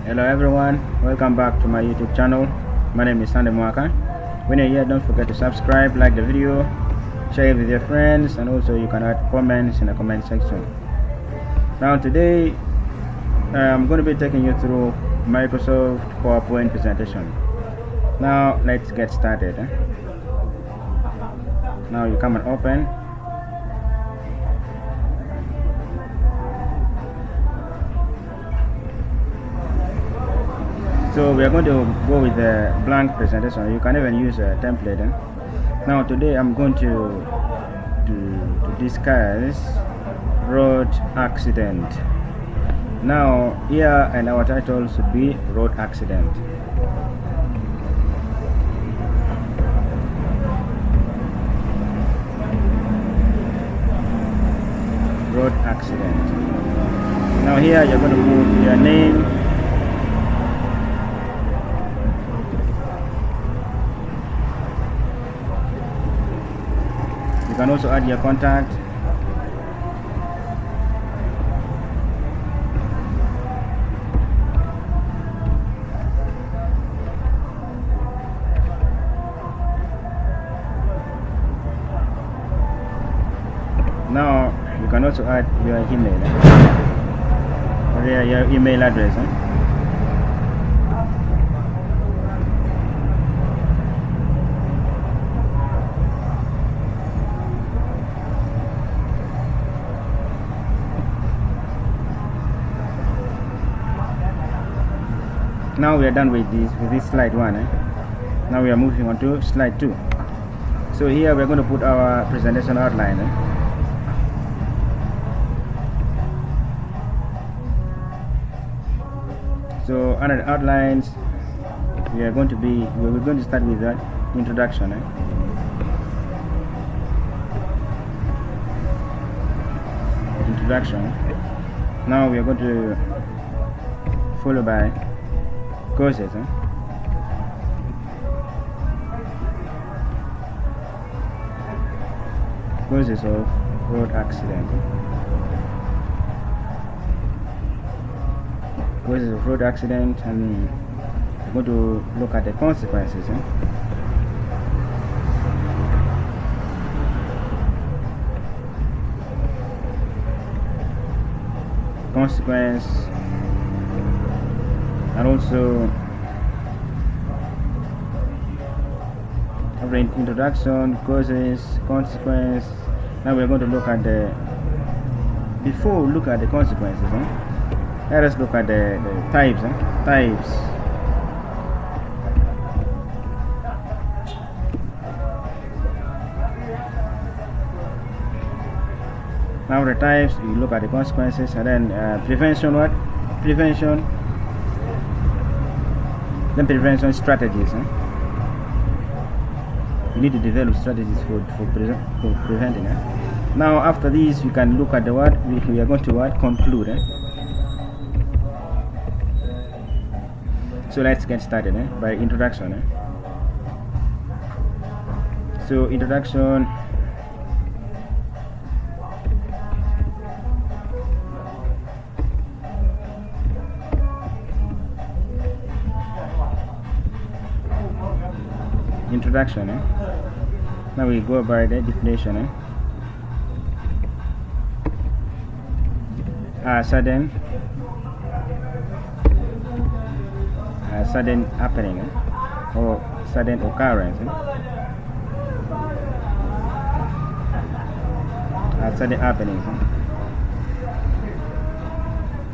Hello everyone, welcome back to my YouTube channel. My name is Sandy Mwaka. When you're here, don't forget to subscribe, like the video, share it with your friends, and also you can add comments in the comment section. Now today, I'm going to be taking you through Microsoft PowerPoint presentation. Now let's get started. Now you come and open. So we are going to go with the blank presentation. You can even use a template. Now today I'm going to discuss road accident. Now here, and our title should be road accident. Road accident. Now here you're going to put your name, you can also add your contact. Now you can also add your email, or your email address. Now we are done with this slide 1. Now we are moving on to slide 2. So here we are going to put our presentation outline. So under the outlines, we're going to start with the introduction. Introduction. Now we are going to follow by causes. Causes of road accident. Causes of road accident, and we're going to look at the consequences. Consequence, and also after introduction, causes, consequence. Now we're going to look at before we look at the consequences, let us look at the types. Types. Now the types, you look at the consequences, and then prevention. What? Prevention. Then prevention strategies. You need to develop strategies for preventing. Now after this, you can look at the what we are going to conclude. So let's get started by introduction. So introduction. Introduction. Now we go by the definition. Sudden happening or sudden occurrence. Sudden happenings.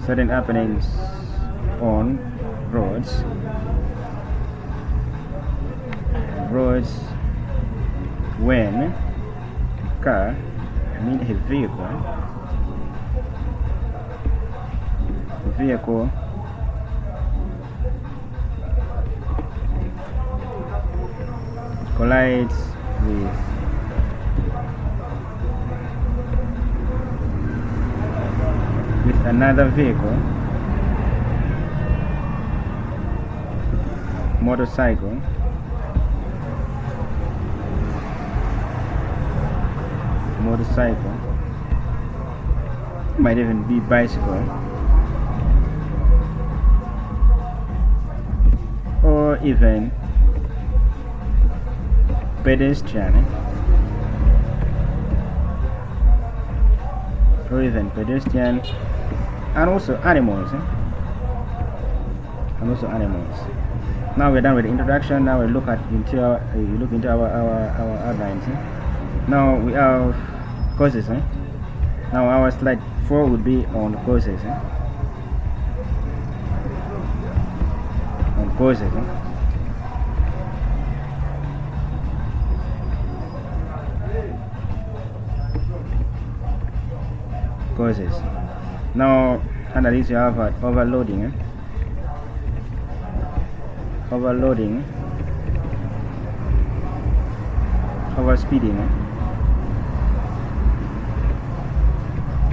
Sudden happenings on roads. Roads when car, a vehicle collides with another vehicle, motorcycle, might even be bicycle, or even pedestrian, or even pedestrian, and also animals, and also animals. Now we're done with the introduction. Now we look into our outlines. Now we have causes. Now our slide 4 would be on causes. On causes. Causes. Now under this you have overloading. Overloading, overspeeding,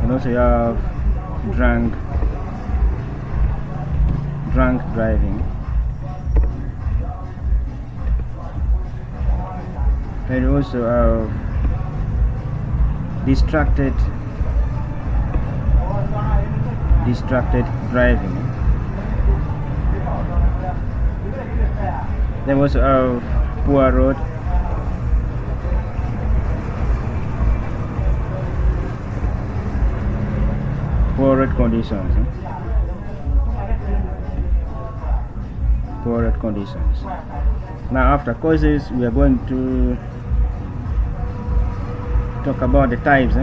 and also you have drunk driving, and you also have distracted driving. Then we also have poor road, conditions. Poor road conditions. Now after causes, we are going to talk about the types.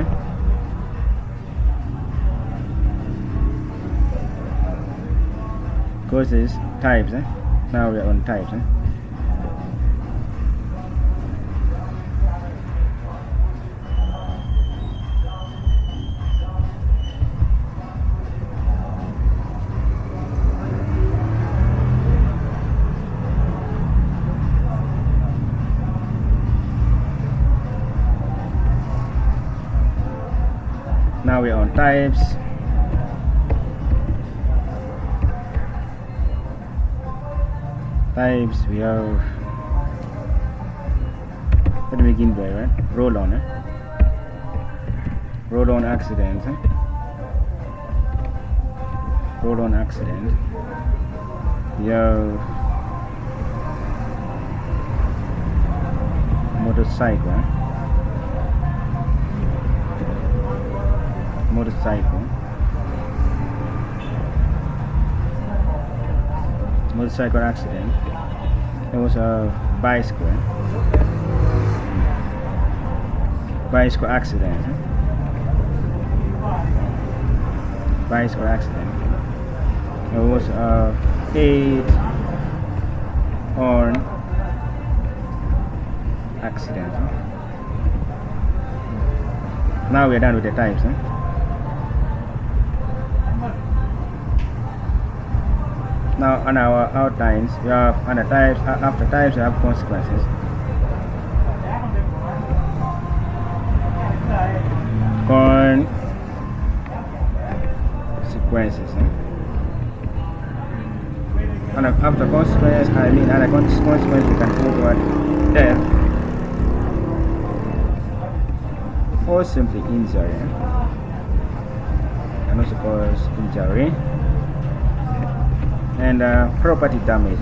Causes, types. Now we are on types. Now we're on types. Types we have. Let me begin by roll on. Roll on accident. Roll on accident. We have motorcycle. Motorcycle accident. There was a bicycle accident. Bicycle accident. There was a head-on accident. Now we are done with the types. Now on our outlines we have under types. After types we have consequences. And after consequence, under consequence we can put what? Death, or simply injury, and also cause injury. And property damage.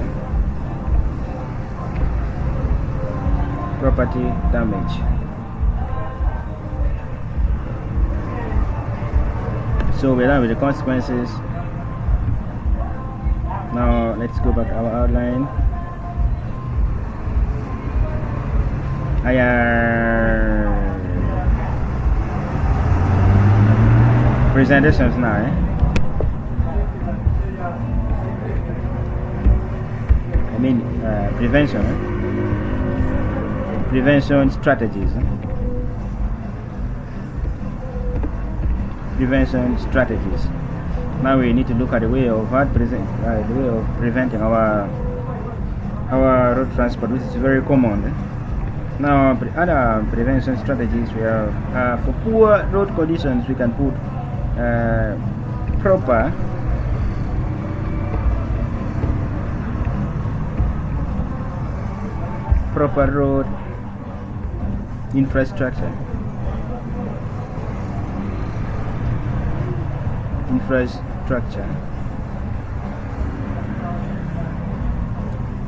So we're done with the consequences. Now let's go back to our outline. Presentations now. Prevention strategies. Now we need to look at the way of preventing our road transport, which is very common. Now other prevention strategies we have for poor road conditions we can put proper road infrastructure.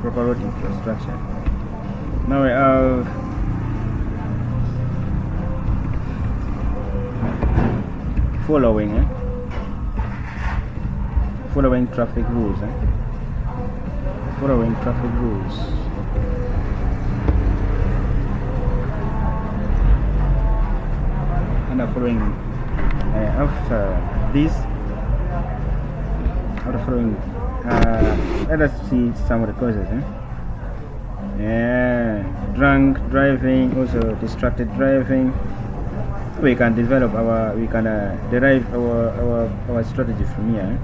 proper road infrastructure. Now we have following traffic rules. Following traffic rules. And following after following, let us see some of the causes. Drunk driving, also distracted driving. We can derive our strategy from here.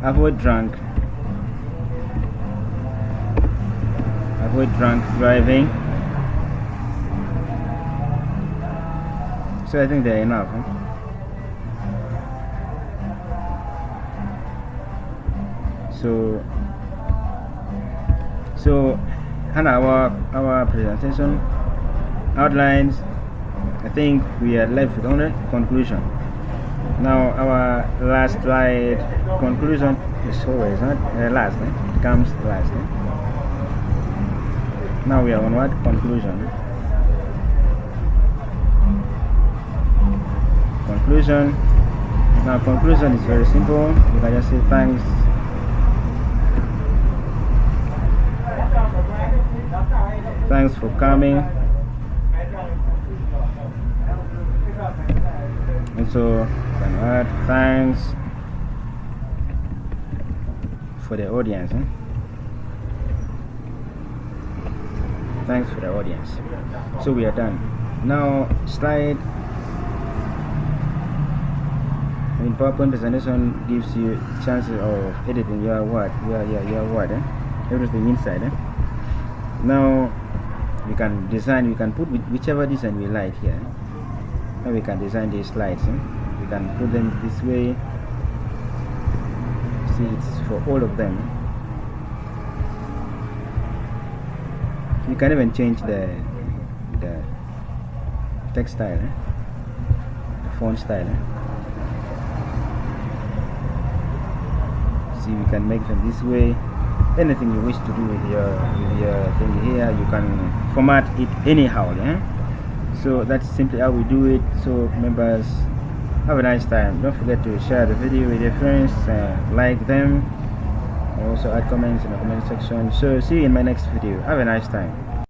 Avoid drunk driving. So I think they're enough. So and our presentation outlines, I think we are left with only conclusion. Now our last slide, conclusion, is always not last. It comes last. Now we are on what? Conclusion. Conclusion. Now conclusion is very simple. You can just say thanks. Thanks for coming. And so can add thanks for the audience. Thanks for the audience. So we are done. Now slide. PowerPoint presentation gives you chances of editing your word, everything inside. Now we can design. We can put whichever design we like here. Now we can design these slides. We can put them this way. See, it's for all of them. You can even change the text style, the font style. See, we can make them this way. Anything you wish to do with your thing here, you can format it anyhow. So that's simply how we do it. So members, have a nice time. Don't forget to share the video with your friends, like them, and also add comments in the comment section. So see you in my next video. Have a nice time.